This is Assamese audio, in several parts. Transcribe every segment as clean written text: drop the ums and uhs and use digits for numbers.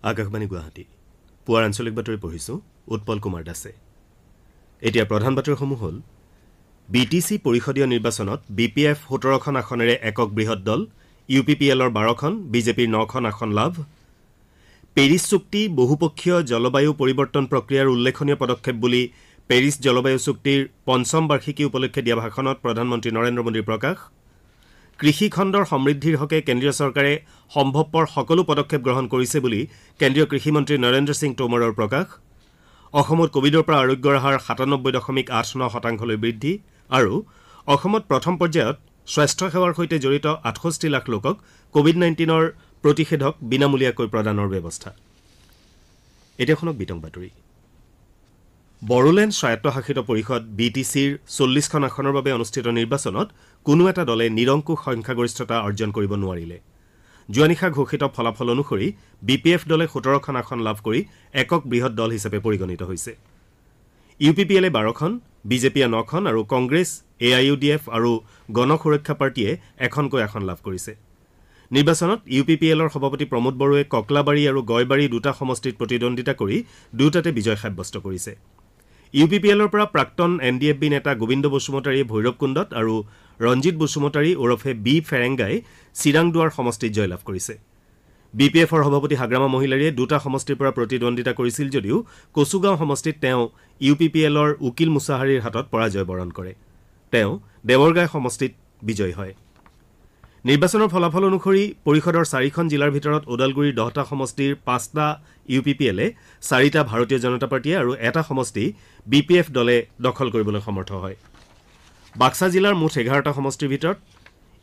আকাশবাণী গুৱাহাটী পুৱাৰ আঞ্চলিক বাতৰি পঢ়িছোঁ উৎপল কুমাৰ দাসে। এতিয়া প্ৰধান বাতৰিসমূহ হ'ল বিটিচি পৰিষদীয় নিৰ্বাচনত বিপিএফ ১৭খন আসনেৰে একক বৃহৎ দল, ইউপিপিএলৰ ১২খন, বিজেপিৰ ৯খন আসন লাভ। পেৰিছ চুক্তি বহুপক্ষীয় জলবায়ু পৰিৱৰ্তন প্ৰক্ৰিয়াৰ উল্লেখনীয় পদক্ষেপ বুলি পেৰিছ জলবায়ু চুক্তিৰ ৫ম বাৰ্ষিকী উপলক্ষে দিয়া ভাষণত প্ৰধানমন্ত্ৰী নৰেন্দ্ৰ মোদীৰ প্ৰকাশ। কৃষি খণ্ডৰ সমৃদ্ধিৰ হকে কেন্দ্ৰীয় চৰকাৰে সম্ভৱপৰ সকলো পদক্ষেপ গ্ৰহণ কৰিছে বুলি কেন্দ্ৰীয় কৃষিমন্ত্ৰী নৰেন্দ্ৰ সিং টোমৰৰ প্ৰকাশ। অসমত কোভিডৰ পৰা আৰোগ্যৰ হাৰ ৯৭.৮৯% বৃদ্ধি আৰু অসমত প্ৰথম পৰ্যায়ত স্বাস্থ্যসেৱাৰ সৈতে জড়িত ৬৮ লাখ লোকক কোভিড-১৯ৰ প্ৰতিষেধক বিনামূলীয়াকৈ প্ৰদানৰ ব্যৱস্থা। এতিয়া শুনক বিতং বাতৰি। বড়োলেণ্ড স্বায়ত্তশাসিত পৰিষদ বিটিচিৰ ৪০খন আসনৰ বাবে অনুষ্ঠিত নিৰ্বাচনত কোনো এটা দলে নিৰংকুশ সংখ্যাগৰিষ্ঠতা অৰ্জন কৰিব নোৱাৰিলে। যোৱা নিশা ঘোষিত ফলাফল অনুসৰি বিপিএফ দলে ১৭খন আসন লাভ কৰি একক বৃহৎ দল হিচাপে পৰিগণিত হৈছে। ইউপিপিএলে ১২খন, বিজেপিয়ে ৯খন আৰু কংগ্ৰেছ, এআইইউডিএফ আৰু গণ সুৰক্ষা পাৰ্টীয়ে এখনকৈ আসন লাভ কৰিছে। নিৰ্বাচনত ইউপিপিএলৰ সভাপতি প্ৰমোদ বড়োৱে ককলাবাৰী আৰু গয়বাৰী দুটা সমষ্টিত প্ৰতিদ্বন্দ্বিতা কৰি দুটাতে বিজয় সাব্যস্ত কৰিছে। ইউপিপিএলৰ পৰা প্ৰাক্তন এনডিএফবি নেতা গোবিন্দ বসুমতাৰীয়ে ভৈৰৱকুণ্ডত আৰু ৰঞ্জিত বসুমতাৰী ওৰফে বি ফেৰেংগাই চিৰাংদুৱাৰ সমষ্টিত জয়লাভ কৰিছে। বিপিএফৰ সভাপতি হাগ্ৰামা মহিলাৰীয়ে দুটা সমষ্টিৰ পৰা প্ৰতিদ্বন্দ্বিতা কৰিছিল যদিও কচুগাঁও সমষ্টিত তেওঁ ইউপিপিএলৰ উকিল মুছাহাৰীৰ হাতত পৰাজয় বৰণ কৰে। তেওঁ দেৱৰগাঁও সমষ্টিত বিজয়ী হয়। নিৰ্বাচনৰ ফলাফল অনুসৰি পৰিষদৰ ৪খন জিলাৰ ভিতৰত ওদালগুৰিৰ 10টা সমষ্টিৰ 5টা ইউপিপিএলে, 4টা ভাৰতীয় জনতা পাৰ্টীয়ে আৰু এটা সমষ্টি বিপিএফ দলে দখল কৰিবলৈ সমৰ্থ হয়। বাক্সা জিলাৰ মুঠ 11টা সমষ্টিৰ ভিতৰত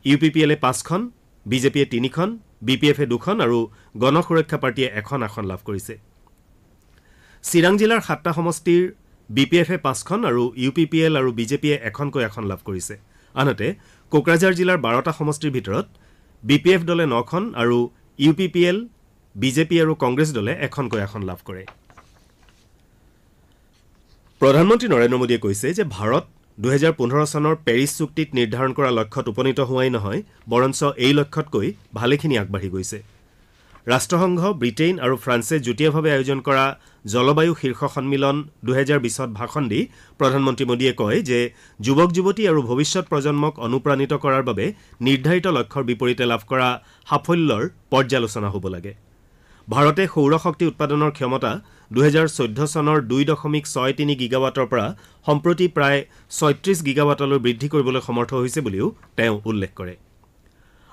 ইউপিপিএলে 5খন, বিজেপিয়ে 3খন, বিপিএফে 2খন আৰু গণ সুৰক্ষা পাৰ্টীয়ে এখন আসন লাভ কৰিছে। চিৰাং জিলাৰ 7টা সমষ্টিৰ বিপিএফে 5খন আৰু ইউপিপিএল আৰু বিজেপিয়ে এখনকৈ আসন লাভ কৰিছে। আনহাতে কোকৰাঝাৰ জিলাৰ 12টা সমষ্টিৰ ভিতৰত বিপিএফ দলে 9খন আৰু ইউপিপিএল, বিজেপি আৰু কংগ্ৰেছ দলে এখনকৈ আসন লাভ কৰে। প্ৰধানমন্ত্ৰী নৰেন্দ্ৰ মোদীয়ে কৈছে যে ভাৰত ২০১৫ চনৰ পেৰিছ চুক্তিত নিৰ্ধাৰণ কৰা লক্ষ্যত উপনীত হোৱাই নহয়, বৰঞ্চ এই লক্ষ্যতকৈ ভালেখিনি আগবাঢ়ি গৈছে। ৰাষ্ট্ৰসংঘ, ব্ৰিটেইন আৰু ফ্ৰান্সে যুটীয়াভাৱে আয়োজন কৰা জলবায়ু শীৰ্ষ সন্মিলন ২০২০ত ভাষণ দি প্ৰধানমন্ত্ৰী মোদীয়ে কয় যে যুৱক যুৱতী আৰু ভৱিষ্যৎ প্ৰজন্মক অনুপ্ৰাণিত কৰাৰ বাবে নিৰ্ধাৰিত লক্ষ্যৰ বিপৰীতে লাভ কৰা সাফল্যৰ পৰ্যালোচনা হ'ব লাগে। ভাৰতে সৌৰ শক্তি উৎপাদনৰ ক্ষমতা ২০১৪ চনৰ ২.63 গিগাৱাটৰ পৰা সম্প্ৰতি প্ৰায় ৩৬ গিগাৱাটলৈ বৃদ্ধি কৰিবলৈ সমৰ্থ হৈছে বুলিও তেওঁ উল্লেখ কৰে।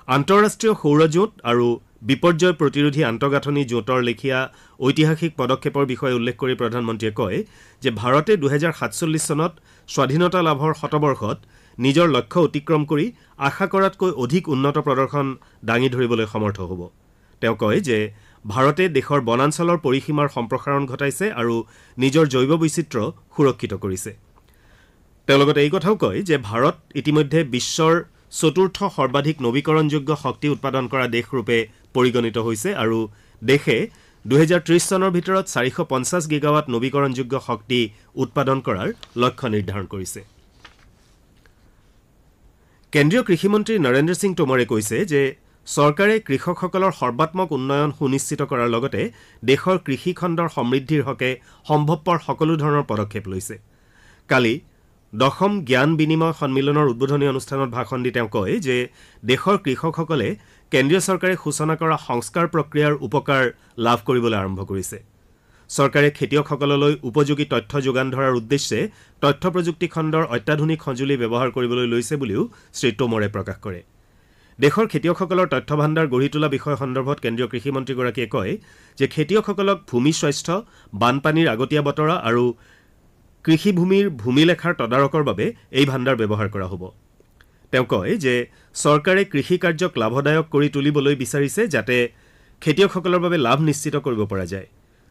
আন্তঃৰাষ্ট্ৰীয় সৌৰ জোঁট আৰু বিপৰ্যয় প্ৰতিৰোধী আন্তঃগাঁথনি জোঁটৰ লেখীয়া ঐতিহাসিক পদক্ষেপৰ বিষয়ে উল্লেখ কৰি প্ৰধানমন্ত্ৰীয়ে কয় যে ভাৰতে ২০৪৭ চনত স্বাধীনতা লাভৰ শতবৰ্ষত নিজৰ লক্ষ্য অতিক্ৰম কৰি আশা কৰাতকৈ অধিক উন্নত প্ৰদৰ্শন দাঙি ধৰিবলৈ সমৰ্থ হ'ব। তেওঁ কয় যে ভাৰতে দেশৰ বনাঞ্চলৰ পৰিসীমাৰ সম্প্ৰসাৰণ ঘটাইছে আৰু নিজৰ জৈৱ বৈচিত্ৰ্য সুৰক্ষিত কৰিছে। তেওঁ লগতে এই কথাও কয় যে ভাৰত ইতিমধ্যে বিশ্বৰ চতুৰ্থ সৰ্বাধিক নৱীকৰণযোগ্য শক্তি উৎপাদন কৰা দেশৰূপে পৰিগণিত হৈছে আৰু দেশে ২০৩০ চনৰ ভিতৰত ৪৫০ গিগাৱাট নৱীকৰণযোগ্য শক্তি উৎপাদন কৰাৰ লক্ষ্য নিৰ্ধাৰণ কৰিছে। কেন্দ্ৰীয় কৃষিমন্ত্ৰী নৰেন্দ্ৰ সিং টোমৰে কৈছে যে চৰকাৰে কৃষকসকলৰ সৰ্বাত্মক উন্নয়ন সুনিশ্চিত কৰাৰ লগতে দেশৰ কৃষি খণ্ডৰ সমৃদ্ধিৰ হকে সম্ভৱপৰ সকলো ধৰণৰ পদক্ষেপ লৈছে। কালি 10ম জ্ঞান বিনিময় সন্মিলনৰ উদ্বোধনী অনুষ্ঠানত ভাষণ দি তেওঁ কয় যে দেশৰ কৃষকসকলে কেন্দ্ৰীয় চৰকাৰে সূচনা কৰা সংস্কাৰ প্ৰক্ৰিয়াৰ উপকাৰ লাভ কৰিবলৈ আৰম্ভ কৰিছে। চৰকাৰে খেতিয়কসকললৈ উপযোগী তথ্য যোগান ধৰাৰ উদ্দেশ্যে তথ্য প্ৰযুক্তি খণ্ডৰ অত্যাধুনিক সঁজুলি ব্যৱহাৰ কৰিবলৈ লৈছে বুলিও শ্ৰী টোমৰে প্ৰকাশ কৰে। দেশৰ খেতিয়কসকলৰ তথ্য ভাণ্ডাৰ গঢ়ি তোলা বিষয় সন্দৰ্ভত কেন্দ্ৰীয় কৃষিমন্ত্ৰীগৰাকীয়ে কয় যে খেতিয়কসকলক ভূমি স্বাস্থ্য, বানপানীৰ আগতীয়া বতৰা আৰু কৃষিভূমিৰ ভূমিলেখাৰ তদাৰকৰ বাবে এই ভাণ্ডাৰ ব্যৱহাৰ কৰা হ'ব। তেওঁ কয় যে চৰকাৰে কৃষি কাৰ্যক লাভদায়ক কৰি তুলিবলৈ বিচাৰিছে যাতে খেতিয়কসকলৰ বাবে লাভ নিশ্চিত কৰিব পৰা যায়।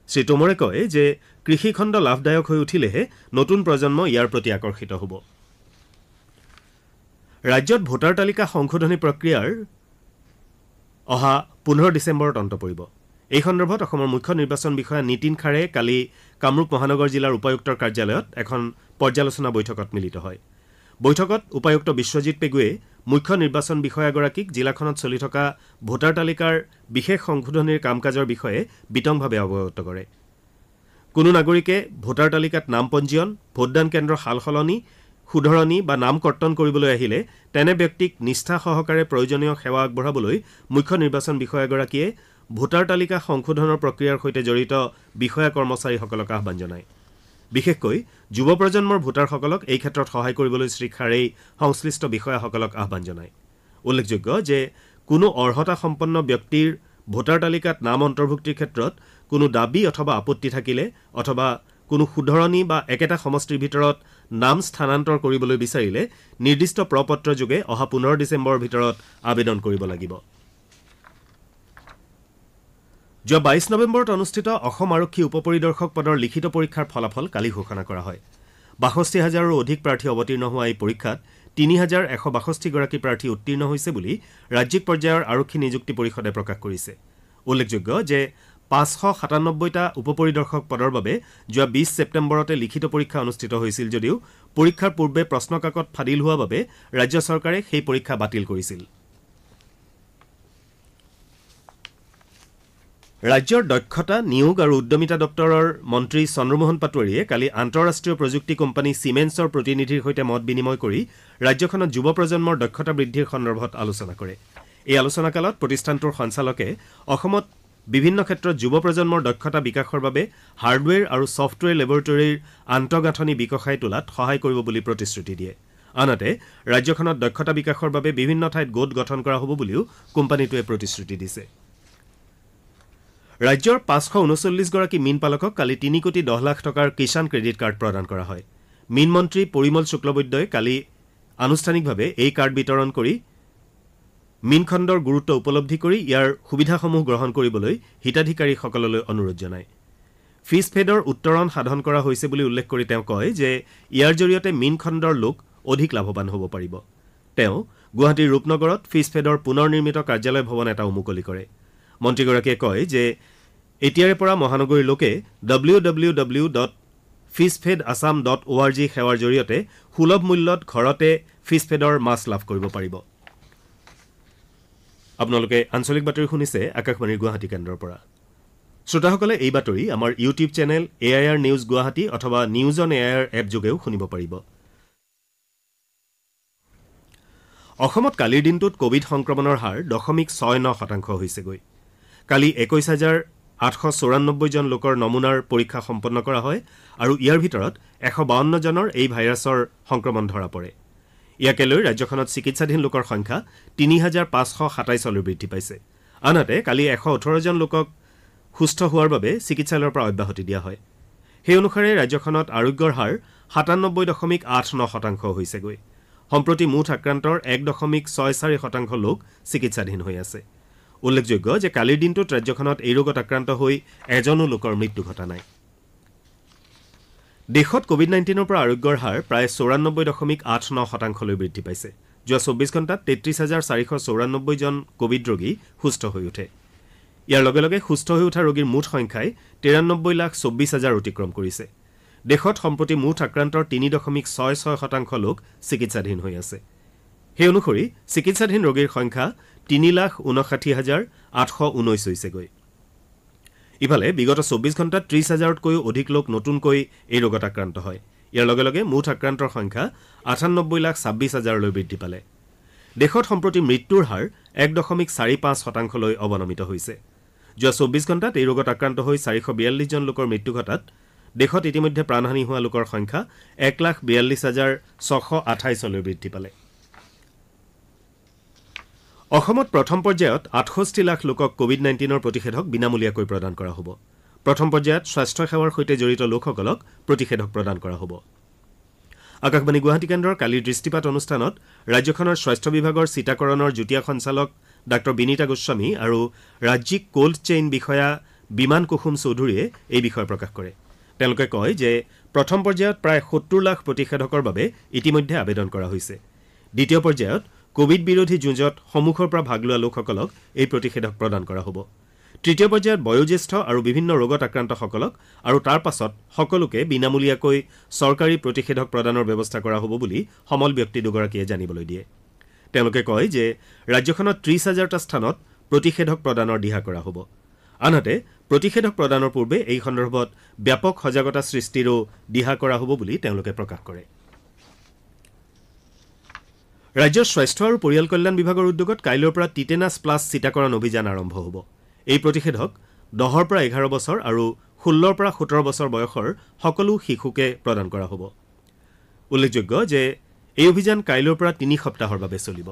শ্ৰী টোমৰে কয় যে কৃষিখণ্ড লাভদায়ক হৈ উঠিলেহে নতুন প্ৰজন্ম ইয়াৰ প্ৰতি আকৰ্ষিত হ'ব। ৰাজ্যত ভোটাৰ তালিকা সংশোধনী প্ৰক্ৰিয়াৰ অহা 15 ডিচেম্বৰত অন্ত পৰিব। এই সন্দৰ্ভত অসমৰ মুখ্য নিৰ্বাচন বিষয়া নীতিন খাৰে কালি কামৰূপ মহানগৰ জিলাৰ উপায়ুক্তৰ কাৰ্যালয়ত এখন পৰ্যালোচনা বৈঠকত মিলিত হয়। বৈঠকত উপায়ুক্ত বিশ্বজিৎ পেগুৱে মুখ্য নিৰ্বাচন বিষয়াগৰাকীক জিলাখনত চলি থকা ভোটাৰ তালিকাৰ বিশেষ সংশোধনীৰ কাম কাজৰ বিষয়ে বিতংভাৱে অৱগত কৰে। কোনো নাগৰিকে ভোটাৰ তালিকাত নাম পঞ্জীয়ন, ভোটদান কেন্দ্ৰ সালসলনি, শুধৰণি বা নাম কৰ্তন কৰিবলৈ আহিলে তেনে ব্যক্তিক নিষ্ঠা সহকাৰে প্ৰয়োজনীয় সেৱা আগবঢ়াবলৈ মুখ্য নিৰ্বাচন বিষয়াগৰাকীয়ে ভোটাৰ তালিকা সংশোধনৰ প্ৰক্ৰিয়াৰ সৈতে জড়িত বিষয়া কৰ্মচাৰীসকলক আহ্বান জনায়। বিশেষকৈ যুৱ প্ৰজন্মৰ ভোটাৰসকলক এই ক্ষেত্ৰত সহায় কৰিবলৈ শ্ৰীখাৰেই সংশ্লিষ্ট বিষয়াসকলক আহ্বান জনায়। উল্লেখযোগ্য যে কোনো অৰ্হতা সম্পন্ন ব্যক্তিৰ ভোটাৰ তালিকাত নাম অন্তৰ্ভুক্তিৰ ক্ষেত্ৰত কোনো দাবী অথবা আপত্তি থাকিলে অথবা কোনো শুধৰণি বা একেটা সমষ্টিৰ ভিতৰত নাম স্থানান্তৰ কৰিবলৈ বিচাৰিলে নিৰ্দিষ্ট প্ৰপত্ৰ যোগে অহা 15 ডিচেম্বৰৰ ভিতৰত আবেদন কৰিব লাগিব। যোৱা 22 নৱেম্বৰত অনুষ্ঠিত অসম আৰক্ষী উপ পৰিদৰ্শক পদৰ লিখিত পৰীক্ষাৰ ফলাফল কালি ঘোষণা কৰা হয়। ৬২,০০০ৰো অধিক প্ৰাৰ্থী অৱতীৰ্ণ হোৱা এই পৰীক্ষাত ৩,১৬২গৰাকী প্ৰাৰ্থী উত্তীৰ্ণ হৈছে বুলি ৰাজ্যিক পৰ্যায়ৰ আৰক্ষী নিযুক্তি পৰিষদে প্ৰকাশ কৰিছে। উল্লেখযোগ্য যে ৫৯৭টা উপ পৰিদৰ্শক পদৰ বাবে যোৱা ২০ ছেপ্টেম্বৰতে লিখিত পৰীক্ষা অনুষ্ঠিত হৈছিল যদিও পৰীক্ষাৰ পূৰ্বে প্ৰশ্নকাকত ফাদিল হোৱা বাবে ৰাজ্য চৰকাৰে সেই পৰীক্ষা বাতিল কৰিছিল। ৰাজ্যৰ দক্ষতা, নিয়োগ আৰু উদ্যমিতা দপ্তৰৰ মন্ত্ৰী চন্দ্ৰমোহন পাটোৱাৰীয়ে কালি আন্তঃৰাষ্ট্ৰীয় প্ৰযুক্তি কোম্পানী চিমেন্সৰ প্ৰতিনিধিৰ সৈতে মত বিনিময় কৰি ৰাজ্যখনত যুৱ প্ৰজন্মৰ দক্ষতা বৃদ্ধিৰ সন্দৰ্ভত আলোচনা কৰে। এই আলোচনাকালত প্ৰতিষ্ঠানটোৰ সঞ্চালকে অসমত বিভিন্ন ক্ষেত্ৰত যুৱ প্ৰজন্মৰ দক্ষতা বিকাশৰ বাবে হাৰ্ডৱেৰ আৰু ছফ্টৱেৰ লেবৰেটৰীৰ আন্তঃগাঁথনি বিকশাই তোলাত সহায় কৰিব বুলি প্ৰতিশ্ৰুতি দিয়ে। আনহাতে ৰাজ্যখনত দক্ষতা বিকাশৰ বাবে বিভিন্ন ঠাইত গোট গঠন কৰা হ'ব বুলিও কোম্পানীটোৱে প্ৰতিশ্ৰুতি দিছে। ৰাজ্যৰ ৫৩৯গৰাকী মীন পালকক কালি ৩ কোটি ১০ লাখ টকাৰ কিষাণ ক্ৰেডিট কাৰ্ড প্ৰদান কৰা হয়। মীন মন্ত্ৰী পৰিমল শুক্লবৈদ্যই কালি আনুষ্ঠানিকভাৱে এই কাৰ্ড বিতৰণ কৰি মীন খণ্ডৰ গুৰুত্ব উপলব্ধি কৰি ইয়াৰ সুবিধাসমূহ গ্ৰহণ কৰিবলৈ হিতাধিকাৰীসকললৈ অনুৰোধ জনায়। ফিছ ফেডৰ উত্তৰণ সাধন কৰা হৈছে বুলি উল্লেখ কৰি তেওঁ কয় যে ইয়াৰ জৰিয়তে মীন খণ্ডৰ লোক অধিক লাভৱান হ'ব পাৰিব। তেওঁ গুৱাহাটীৰ ৰূপনগৰত ফিছ ফেডৰ পুনৰ নিৰ্মিত কাৰ্যালয় ভৱন এটা মুকলি কৰে। মন্ত্ৰীগৰাকীয়ে কয় যে এতিয়াৰে পৰা মহানগৰীৰ লোকে www.fishfedassam.org সেৱাৰ জৰিয়তে সুলভ মূল্যত ঘৰতে ফিছফেডৰ মাছ লাভ কৰিব পাৰিব। আপোনালোকে আঞ্চলিক বাতৰি শুনিছে আকাশবাণীৰ গুৱাহাটী কেন্দ্ৰৰ পৰা। শ্ৰোতাসকলে এই বাতৰি আমাৰ YouTube channel AIR news Guwahati অথবা নিউজ অন AIR এপ যোগেও শুনিব পাৰিব। অসমত কালিৰ দিনটোত কোভিড সংক্ৰমণৰ হাৰ 0.69% হৈছেগৈ। কালি ২১,৮৯৪জন লোকৰ নমুনাৰ পৰীক্ষা সম্পন্ন কৰা হয় আৰু ইয়াৰ ভিতৰত ১৫২ জনৰ এই ভাইৰাছৰ সংক্ৰমণ ধৰা পৰে। ইয়াকে লৈ ৰাজ্যখনত চিকিৎসাধীন লোকৰ সংখ্যা ৩,৫২৭লৈ বৃদ্ধি পাইছে। আনহাতে কালি ১১৮ জন লোকক সুস্থ হোৱাৰ বাবে চিকিৎসালয়ৰ পৰা অব্যাহতি দিয়া হয়। সেই অনুসাৰে ৰাজ্যখনত আৰোগ্যৰ হাৰ ৯৭.৮৯% হৈছেগৈ। সম্প্ৰতি মুঠ আক্ৰান্তৰ ১.৬৪% লোক চিকিৎসাধীন হৈ আছে। উল্লেখযোগ্য যে কালিৰ দিনটোত ৰাজ্যখনত এই ৰোগত আক্ৰান্ত হৈ এজনো লোকৰ মৃত্যু ঘটা নাই। দেশত কোভিড-19ৰ পৰা আৰোগ্যৰ হাৰ প্ৰায় ৯৪.৮৯%লৈ বৃদ্ধি পাইছে। যোৱা ২৪ ঘণ্টাত ৩৩,৪৯৪ জন কোভিড ৰোগী সুস্থ হৈ উঠে। ইয়াৰ লগে লগে সুস্থ হৈ উঠা ৰোগীৰ মুঠ সংখ্যাই ৯৩,২৪,০০০ অতিক্ৰম কৰিছে। দেশত সম্প্ৰতি মুঠ আক্ৰান্তৰ ৩.৬৬% লোক চিকিৎসাধীন হৈ আছে। সেই অনুসৰি চিকিৎসাধীন ৰোগীৰ সংখ্যা ৩,৫৯,৮১৯ হৈছেগৈ। ইফালে বিগত ২৪ ঘণ্টাত ৩০,০০০তকৈও অধিক লোক নতুনকৈ এই ৰোগত আক্ৰান্ত হয়। ইয়াৰ লগে লগে মুঠ আক্ৰান্তৰ সংখ্যা ৯৮,২৬,০০০লৈ বৃদ্ধি পালে। দেশত সম্প্ৰতি মৃত্যুৰ হাৰ ১.৪৫%লৈ অৱনমিত হৈছে। যোৱা ২৪ ঘণ্টাত এই ৰোগত আক্ৰান্ত হৈ ৪৪২ জন লোকৰ মৃত্যু ঘটাত দেশত ইতিমধ্যে প্ৰাণহানি হোৱা লোকৰ সংখ্যা ১,৪২,৬২৮লৈ বৃদ্ধি পালে। অসমত প্ৰথম পৰ্যায়ত ৬৮ লাখ লোকক কোভিড-19ৰ প্ৰতিষেধক বিনামূলীয়াকৈ প্ৰদান কৰা হ'ব। প্ৰথম পৰ্যায়ত স্বাস্থ্যসেৱাৰ সৈতে জড়িত লোকসকলক প্ৰতিষেধক প্ৰদান কৰা হ'ব। আকাশবাণী গুৱাহাটী কেন্দ্ৰৰ কালিৰ দৃষ্টিপাত অনুষ্ঠানত ৰাজ্যখনৰ স্বাস্থ্য বিভাগৰ চিটাকৰণৰ যুটীয়া সঞ্চালক ডাঃ বিনীতা গোস্বামী আৰু ৰাজ্যিক কোল্ড চেইন বিষয়া বিমান কুসুম চৌধুৰীয়ে এই বিষয়ে প্ৰকাশ কৰে। তেওঁলোকে কয় যে প্ৰথম পৰ্যায়ত প্ৰায় ৭০ লাখ প্ৰতিষেধকৰ বাবে ইতিমধ্যে আবেদন কৰা হৈছে। দ্বিতীয় পৰ্যায়ত কোভিড বিৰোধী যুঁজত সন্মুখৰ পৰা ভাগ লোৱা লোকসকলক এই প্ৰতিষেধক প্ৰদান কৰা হ'ব। তৃতীয় পৰ্যায়ত বয়োজ্যেষ্ঠ আৰু বিভিন্ন ৰোগত আক্ৰান্তসকলক আৰু তাৰ পাছত সকলোকে বিনামূলীয়াকৈ চৰকাৰী প্ৰতিষেধক প্ৰদানৰ ব্যৱস্থা কৰা হ'ব বুলি সমল ব্যক্তি দুগৰাকীয়ে জানিবলৈ দিয়ে। তেওঁলোকে কয় যে ৰাজ্যখনত ৩০,০০০টা স্থানত প্ৰতিষেধক প্ৰদানৰ দিহা কৰা হ'ব। আনহাতে প্ৰতিষেধক প্ৰদানৰ পূৰ্বে এই সন্দৰ্ভত ব্যাপক সজাগতা সৃষ্টিৰো দিহা কৰা হ'ব বুলি তেওঁলোকে প্ৰকাশ কৰে। ৰাজ্যৰ স্বাস্থ্য আৰু পৰিয়াল কল্যাণ বিভাগৰ উদ্যোগত কাইলৈৰ পৰা টিটেনাছ প্লাছ টিকাকৰণ অভিযান আৰম্ভ হ'ব। এই প্ৰতিষেধক 10ৰ পৰা 11 বছৰ আৰু 16ৰ পৰা 17 বছৰ বয়সৰ সকলো শিশুকে প্ৰদান কৰা হ'ব। উল্লেখযোগ্য যে এই অভিযান কাইলৈৰ পৰা 3 সপ্তাহৰ বাবে চলিব।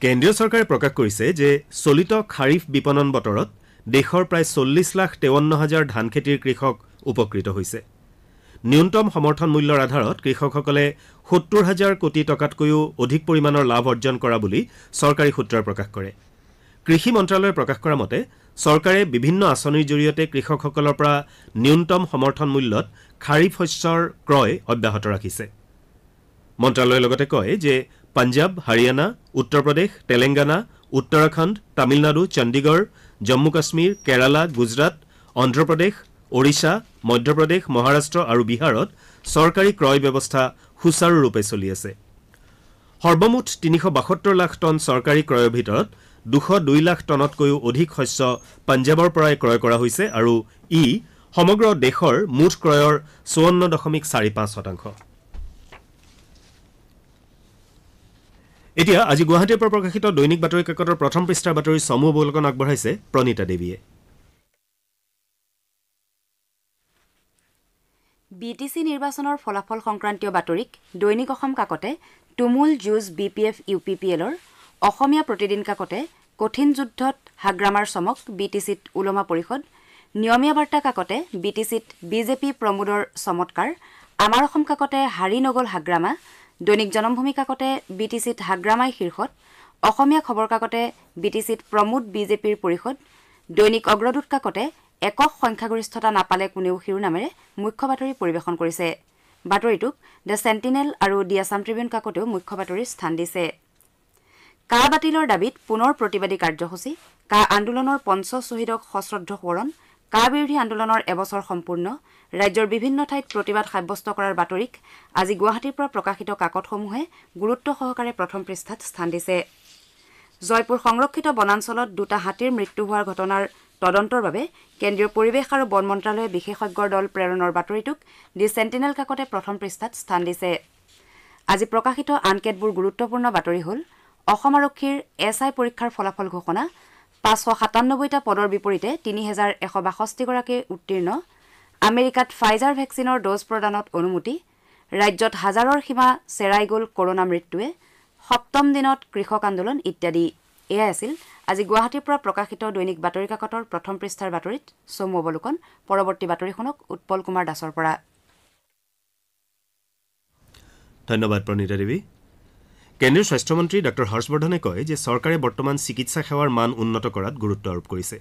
কেন্দ্ৰীয় চৰকাৰে প্ৰকাশ কৰিছে যে চলিত খাৰিফ বিপণন বতৰত দেশৰ প্ৰায় 40,53,000 ধান খেতিৰ কৃষক উপকৃত হৈছে। ন্যূনতম সমৰ্থন মূল্যৰ আধাৰত কৃষকসকলে 70,000 কোটি টকাতকৈও অধিক পৰিমাণৰ লাভ অৰ্জন কৰা বুলি চৰকাৰী সূত্ৰই প্ৰকাশ কৰে। কৃষি মন্ত্ৰালয়ে প্ৰকাশ কৰা মতে চৰকাৰে বিভিন্ন আঁচনিৰ জৰিয়তে কৃষকসকলৰ পৰা ন্যূনতম সমৰ্থন মূল্যত খাৰিফ শস্যৰ ক্ৰয় অব্যাহত ৰাখিছে। মন্ত্ৰালয়ে লগতে কয় যে পাঞ্জাব, হাৰিয়ানা, উত্তৰ প্ৰদেশ, তেলেংগানা, উত্তৰাখণ্ড, তামিলনাডু, চণ্ডীগড়, জম্মু কাশ্মীৰ, কেৰালা, গুজৰাট, অন্ধ্ৰপ্ৰদেশ, ওড়িশা, মধ্যপ্ৰদেশ, মহাৰাষ্ট্ৰ আৰু বিহাৰত চৰকাৰী ক্ৰয় ব্যৱস্থা সুচাৰুৰূপে চলি আছে। সৰ্বমুঠ 372 লাখ টন চৰকাৰী ক্ৰয়ৰ ভিতৰত 202 লাখ টনতকৈও অধিক শস্য পাঞ্জাবৰ পৰাই ক্ৰয় কৰা হৈছে আৰু ই সমগ্ৰ দেশৰ মুঠ ক্ৰয়ৰ 54.45%। এতিয়া আজি গুৱাহাটীৰ পৰা প্ৰকাশিত দৈনিক বাতৰি কাকতৰ প্ৰথম পৃষ্ঠাৰ বাতৰি চমু অৱলোকন আগবঢ়াইছে প্ৰণীতা দেৱীয়ে। বিটিচি নিৰ্বাচনৰ ফলাফল সংক্ৰান্তীয় বাতৰিক দৈনিক অসম কাকতে তুমুল যুঁজ BPF UPPLৰ, অসমীয়া প্ৰতিদিন কাকতে কঠিন যুদ্ধত হাগ্ৰামাৰ চমক বিটিচিত ওলমা পৰিষদ, নিয়মীয়া বাৰ্তা কাকতে বিটিচিত বিজেপি প্ৰমোদৰ চমৎকাৰ, আমাৰ অসম কাকতে হাৰি নগল হাগ্ৰামা, দৈনিক জনমভূমি কাকতে বিটিচিত হাগ্ৰামাই শীৰ্ষত, অসমীয়া খবৰ কাকতে বিটিচিত প্ৰমোদ বিজেপিৰ পৰিষদ, দৈনিক অগ্ৰদূত কাকতে একক সংখ্যাগৰিষ্ঠতা নাপালে কোনেও শিৰোনামেৰে মুখ্য বাতৰি পৰিৱেশন কৰিছে। বাতৰিটোক দ্য চেণ্টিনেল আৰু দি আছাম ট্ৰিবিউন কাকতেও মুখ্য বাতৰিৰ স্থান দিছে। কা বাতিলৰ দাবীত পুনৰ প্ৰতিবাদী কাৰ্যসূচী, কা আন্দোলনৰ পঞ্চশ্বহীদক সশ্ৰদ্ধ সোঁৱৰণ, কা বিৰোধী আন্দোলনৰ এবছৰ সম্পূৰ্ণ, ৰাজ্যৰ বিভিন্ন ঠাইত প্ৰতিবাদ সাব্যস্ত কৰাৰ বাতৰিক আজি গুৱাহাটীৰ পৰা প্ৰকাশিত কাকতসমূহে গুৰুত্ব সহকাৰে প্ৰথম পৃষ্ঠাত স্থান দিছে। জয়পুৰ সংৰক্ষিত বনাঞ্চলত 2টা হাতীৰ মৃত্যু হোৱাৰ ঘটনাৰ তদন্তৰ বাবে কেন্দ্ৰীয় পৰিৱেশ আৰু বন মন্ত্ৰালয়ে বিশেষজ্ঞৰ দল প্ৰেৰণৰ বাতৰিটোক দি চেণ্টিনেল কাকতে প্ৰথম পৃষ্ঠাত স্থান দিছে। আজি প্ৰকাশিত আন কেতবোৰ গুৰুত্বপূৰ্ণ বাতৰি হ'ল অসম আৰক্ষীৰ SI পৰীক্ষাৰ ফলাফল ঘোষণা, 597টা পদৰ বিপৰীতে 3,162 গৰাকী উত্তীৰ্ণ, আমেৰিকাত ফাইজাৰ ভেকচিনৰ ড'জ প্ৰদানত অনুমতি, ৰাজ্যত হাজাৰৰ সীমা চেৰাই গ'ল কৰোনা মৃত্যুৱে, 7ম দিনত কৃষক আন্দোলন ইত্যাদি। এয়াই আছিল আজি গুৱাহাটীৰ পৰা প্ৰকাশিত দৈনিক বাতৰি কাকতৰ প্ৰথম পৃষ্ঠাৰ বাতৰিত চমু অৱলোকন। পৰৱৰ্তী বাতৰি শুনক উৎপল কুমাৰ দাসৰ পৰা। ধন্যবাদ প্ৰণীতা দেৱী। কেন্দ্ৰীয় স্বাস্থ্যমন্ত্ৰী ডঃ হৰ্ষবৰ্ধনে কয় যে চৰকাৰে বৰ্তমান চিকিৎসা সেৱাৰ মান উন্নত কৰাত গুৰুত্ব আৰোপ কৰিছে।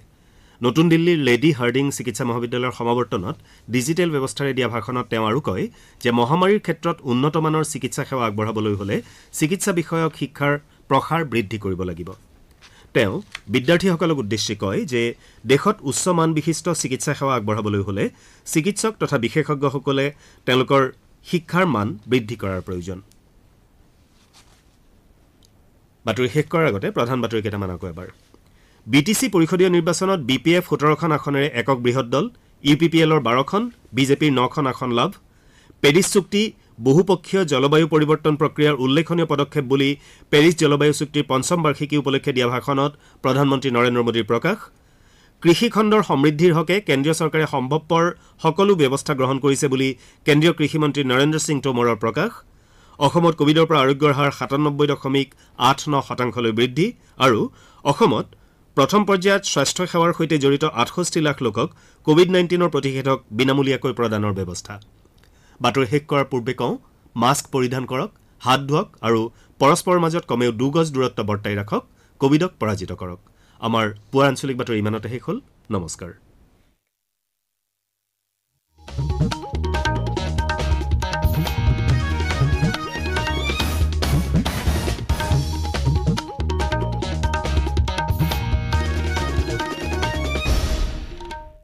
নতুন দিল্লীৰ লেডী হাৰ্ডিং চিকিৎসা মহাবিদ্যালয়ৰ সমাৱৰ্তনত ডিজিটেল ব্যৱস্থাৰে দিয়া ভাষণত তেওঁ আৰু কয় যে মহামাৰীৰ ক্ষেত্ৰত উন্নতমানৰ চিকিৎসা সেৱা আগবঢ়াবলৈ হ'লে চিকিৎসা বিষয়ক শিক্ষাৰ প্ৰসাৰ বৃদ্ধি কৰিব লাগিব। তেওঁ বিদ্যাৰ্থীসকলক উদ্দেশ্যি কয় যে দেশত উচ্চ মান বিশিষ্ট চিকিৎসা সেৱা আগবঢ়াবলৈ হ'লে চিকিৎসক তথা বিশেষজ্ঞসকলে তেওঁলোকৰ শিক্ষাৰ মান বৃদ্ধি কৰাৰ প্ৰয়োজন। বাতৰি শেষ কৰাৰ আগতে প্ৰধান বাতৰি কেইটামান আকৌ এবাৰ। বিটিচি পৰিষদীয় নিৰ্বাচনত BPF 17খন আসনেৰে একক বৃহৎ দল, UPPLৰ 12খন, বিজেপিৰ 9খন আসন লাভ, পেৰিছ চুক্তি বহুপক্ষীয় জলবায়ু পৰিৱৰ্তন প্ৰক্ৰিয়াৰ উল্লেখনীয় পদক্ষেপ বুলি পেৰিছ জলবায়ু চুক্তিৰ 5ম বাৰ্ষিকী উপলক্ষে দিয়া ভাষণত প্ৰধানমন্ত্ৰী নৰেন্দ্ৰ মোদীৰ প্ৰকাশ, কৃষি খণ্ডৰ সমৃদ্ধিৰ হকে কেন্দ্ৰীয় চৰকাৰে সম্ভৱপৰ সকলো ব্যৱস্থা গ্ৰহণ কৰিছে বুলি কেন্দ্ৰীয় কৃষিমন্ত্ৰী নৰেন্দ্ৰ সিং টোমৰৰ প্ৰকাশ, অসমত কোভিডৰ পৰা আৰোগ্যৰ হাৰ 97.89% বৃদ্ধি আৰু অসমত প্ৰথম পৰ্যায়ত স্বাস্থ্য সেৱাৰ সৈতে জড়িত 68 লাখ লোকক কোভিড-19ৰ প্ৰতিষেধক বিনামূলীয়াকৈ প্ৰদানৰ ব্যৱস্থা। বাতৰি শেষ কৰাৰ পূৰ্বে কওঁ, মাস্ক পৰিধান কৰক, হাত ধুৱক আৰু পৰস্পৰৰ মাজত কমেও 2 গজ দূৰত্ব বৰ্তাই ৰাখক, কোভিডক পৰাজিত কৰক। আমাৰ পুৱাৰ আঞ্চলিক বাতৰি ইমানতে শেষ হ'ল। নমস্কাৰ।